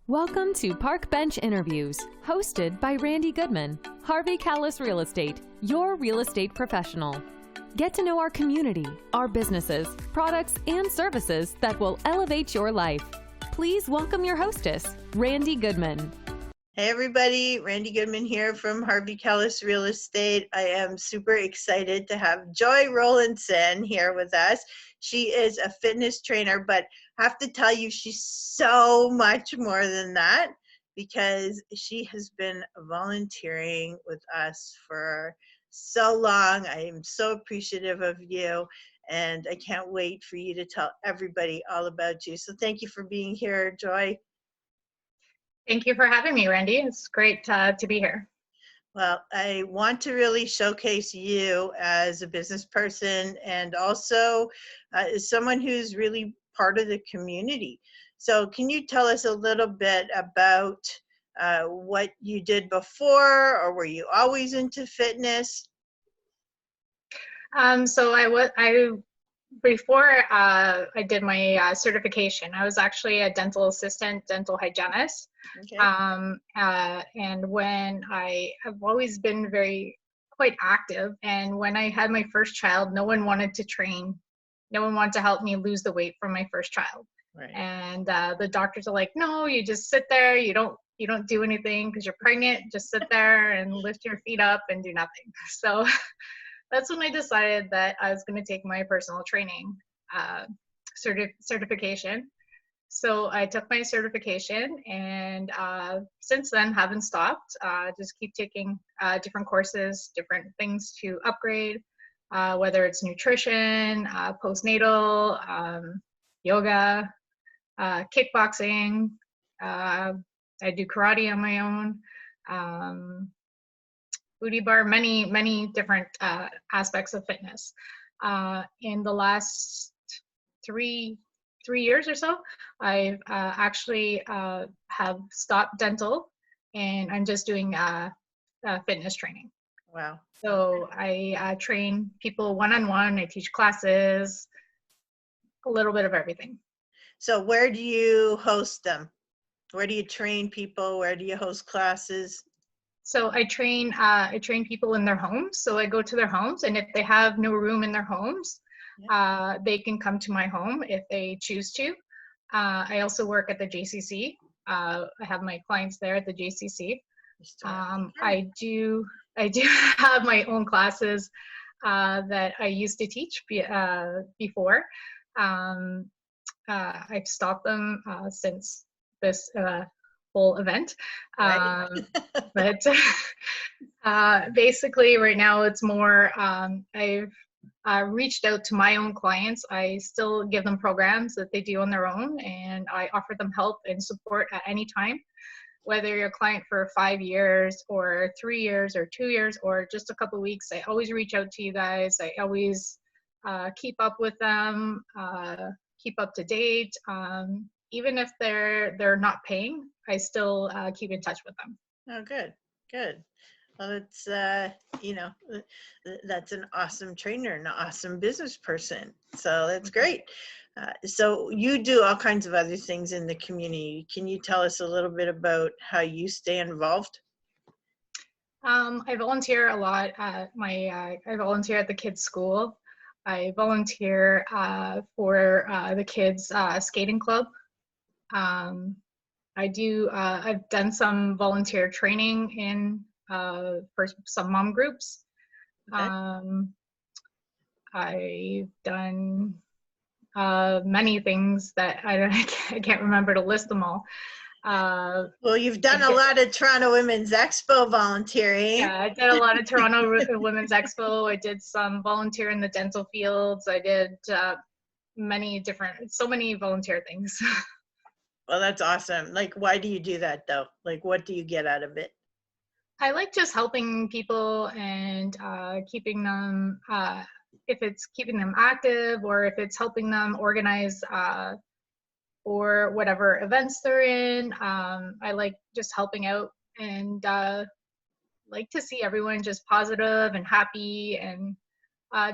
Welcome to Park Bench Interviews, hosted by Randy Goodman, Harvey Callis Real Estate, your real estate professional. Get to know our community, our businesses, products, and services that will elevate your life. Please welcome your hostess, Randy Goodman. Hey everybody, Randy Goodman here from Harvey Callis Real Estate. I am super excited to have Joy Rowlandson here with us. She is a fitness trainer, but I have to tell you she's so much more than that because she has been volunteering with us for so long. I am so appreciative of you and I can't wait for you to tell everybody all about you. So thank you for being here, Joy. Thank you for having me, Randy. It's great to be here. Well, I want to really showcase you as a business person and also as someone who's really part of the community. So can you tell us a little bit about what you did before, or were you always into fitness? Before I did my certification, I was actually a dental assistant, dental hygienist. Okay. And when I've always been quite active. And when I had my first child, no one wanted to train. No one wanted to help me lose the weight from my first child. Right. And the doctors are like, no, you just sit there. You don't do anything because you're pregnant. Just sit there and lift your feet up and do nothing. So that's when I decided that I was going to take my personal training certification. So I took my certification, and since then haven't stopped. Just keep taking different courses, different things to upgrade, whether it's nutrition, postnatal, yoga, kickboxing. I do karate on my own. Booty bar, many different aspects of fitness. In the last three years or so, I've actually have stopped dental, and I'm just doing fitness training. Wow. So I train people one-on-one. I teach classes, a little bit of everything. So where do you host them? Where do you train people? Where do you host classes? So I train people in their homes. So I go to their homes, and if they have no room in their homes, they can come to my home if they choose to. I also work at the JCC. I have my clients there at the JCC. I do have my own classes that I used to teach before. I've stopped them since this whole event. Right. But basically right now it's more, I've reached out to my own clients. I still give them programs that they do on their own, and I offer them help and support at any time, whether you're a client for 5 years or 3 years or 2 years or just a couple of weeks. I always reach out to you guys. I always keep up with them, keep up to date. Even if they're not paying, I still keep in touch with them. Oh, good. Well, it's, that's an awesome trainer and an awesome business person. So that's great. So you do all kinds of other things in the community. Can you tell us a little bit about how you stay involved? I volunteer a lot at I volunteer at the kids' school. I volunteer for the kids' skating club. I've done some volunteer training for some mom groups. Okay. I've done many things that I can't remember to list them all. Well, you've done a lot of Toronto Women's Expo volunteering. Yeah, I did a lot of Toronto Women's Expo. I did some volunteer in the dental fields. I did so many volunteer things. Well, that's awesome. Like, why do you do that though? Like, what do you get out of it? I like just helping people and keeping them, if it's keeping them active or if it's helping them organize or whatever events they're in. I like just helping out and like to see everyone just positive and happy and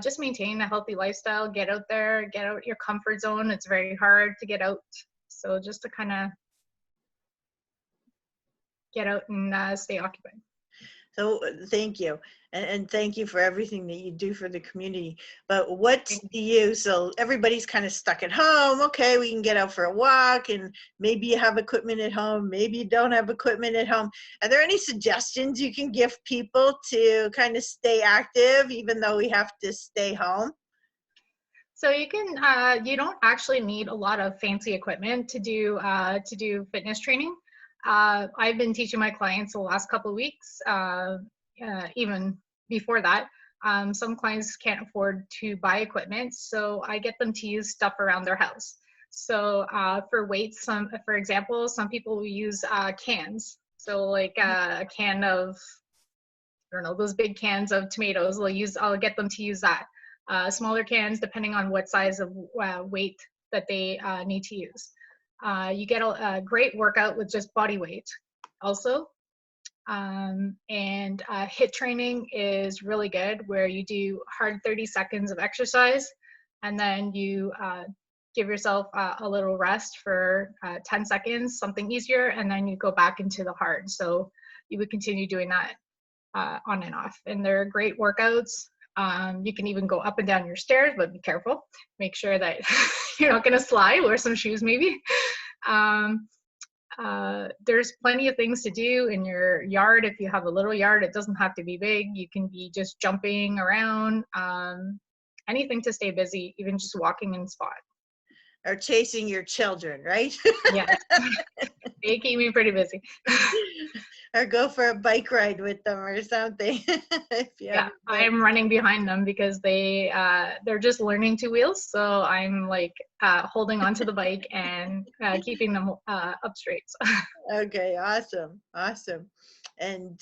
just maintain a healthy lifestyle. Get out there, get out your comfort zone. It's very hard to get out. So just to kind of get out and stay occupied. So thank you. And thank you for everything that you do for the community. But what do you, so everybody's kind of stuck at home. Okay, we can get out for a walk and maybe you have equipment at home, maybe you don't have equipment at home. Are there any suggestions you can give people to kind of stay active even though we have to stay home? So you can, you don't actually need a lot of fancy equipment to do fitness training. I've been teaching my clients the last couple of weeks, even before that. Some clients can't afford to buy equipment, so I get them to use stuff around their house. So for weights, for example, some people will use cans. So like a can of, I don't know, those big cans of tomatoes, I'll get them to use that. Smaller cans, depending on what size of weight that they need to use. You get a great workout with just body weight also. And HIIT training is really good, where you do hard 30 seconds of exercise, and then you give yourself a little rest for 10 seconds, something easier, and then you go back into the hard. So you would continue doing that on and off. And they're great workouts. You can even go up and down your stairs, but be careful. Make sure that you're not going to slide. Wear some shoes maybe. There's plenty of things to do in your yard. If you have a little yard, it doesn't have to be big. You can be just jumping around, anything to stay busy, even just walking in spot. Or chasing your children, right? Yes, they keep me pretty busy. Or go for a bike ride with them or something. Yeah, I'm running behind them because they're just learning two wheels. So I'm like holding onto the bike and keeping them up straight. Okay, awesome, awesome. And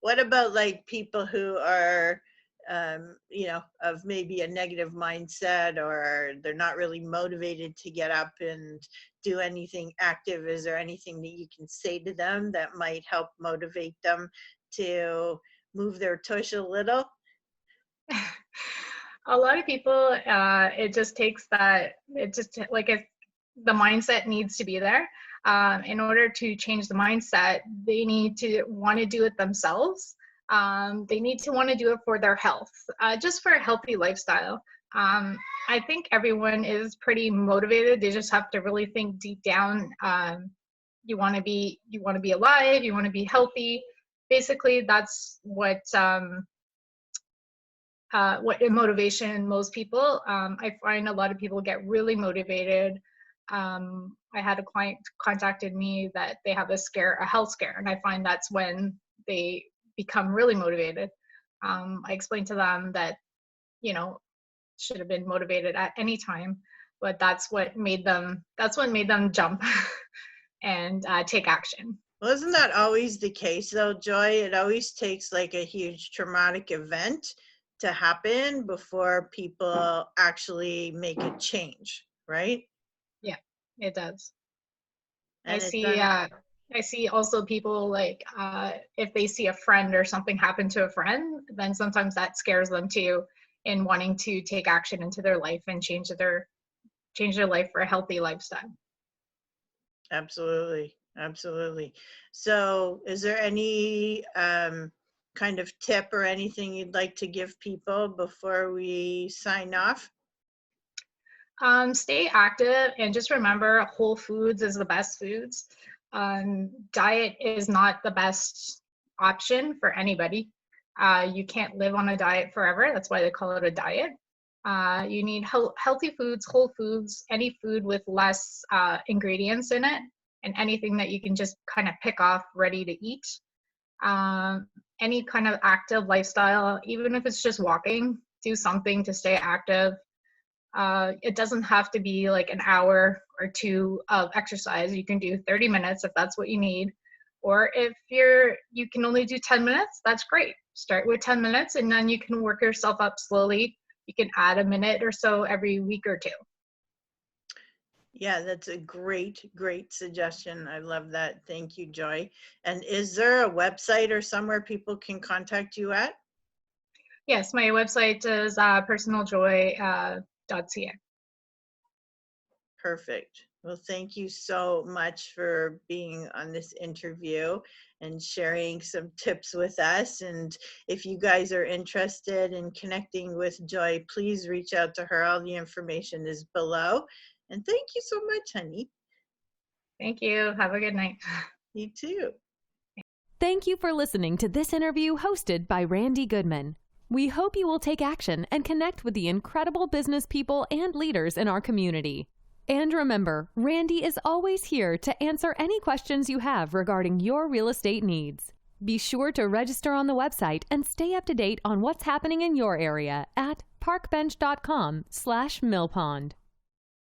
what about like people who are, you know, of maybe a negative mindset, or they're not really motivated to get up and do anything active? Is there anything that you can say to them that might help motivate them to move their tush a little? A lot of people, it just takes that, it just like if the mindset needs to be there. In order to change the mindset, they need to want to do it themselves. They need to want to do it for their health, just for a healthy lifestyle. I think everyone is pretty motivated. They just have to really think deep down. You want to be alive. You want to be healthy. Basically, that's what motivation most people. I find a lot of people get really motivated. I had a client contacted me that they have a health scare, and I find that's when they become really motivated. I explained to them that, you know, should have been motivated at any time, but that's what made them jump and take action. Well, isn't that always the case though, Joy? It always takes like a huge traumatic event to happen before people actually make a change, right? Yeah, it does. And I see also people like if they see a friend or something happen to a friend, then sometimes that scares them too, in wanting to take action into their life and change their life for a healthy lifestyle. Absolutely, absolutely. So is there any kind of tip or anything you'd like to give people before we sign off? Stay active and just remember, whole foods is the best foods. Diet is not the best option for anybody. You can't live on a diet forever. That's why they call it a diet. You need healthy foods, whole foods, any food with less ingredients in it, and anything that you can just kind of pick off ready to eat. Any kind of active lifestyle, even if it's just walking, do something to stay active. It doesn't have to be like an hour or two of exercise. You can do 30 minutes if that's what you need. Or if you can only do 10 minutes, that's great. Start with 10 minutes and then you can work yourself up slowly. You can add a minute or so every week or two. Yeah, that's a great, great suggestion. I love that. Thank you, Joy. And is there a website or somewhere people can contact you at? Yes, my website is personaljoy.ca. Perfect. Well, thank you so much for being on this interview and sharing some tips with us. And if you guys are interested in connecting with Joy, please reach out to her. All the information is below. And thank you so much, honey. Thank you. Have a good night. You too. Thank you for listening to this interview hosted by Randy Goodman. We hope you will take action and connect with the incredible business people and leaders in our community. And remember, Randy is always here to answer any questions you have regarding your real estate needs. Be sure to register on the website and stay up to date on what's happening in your area at parkbench.com/millpond.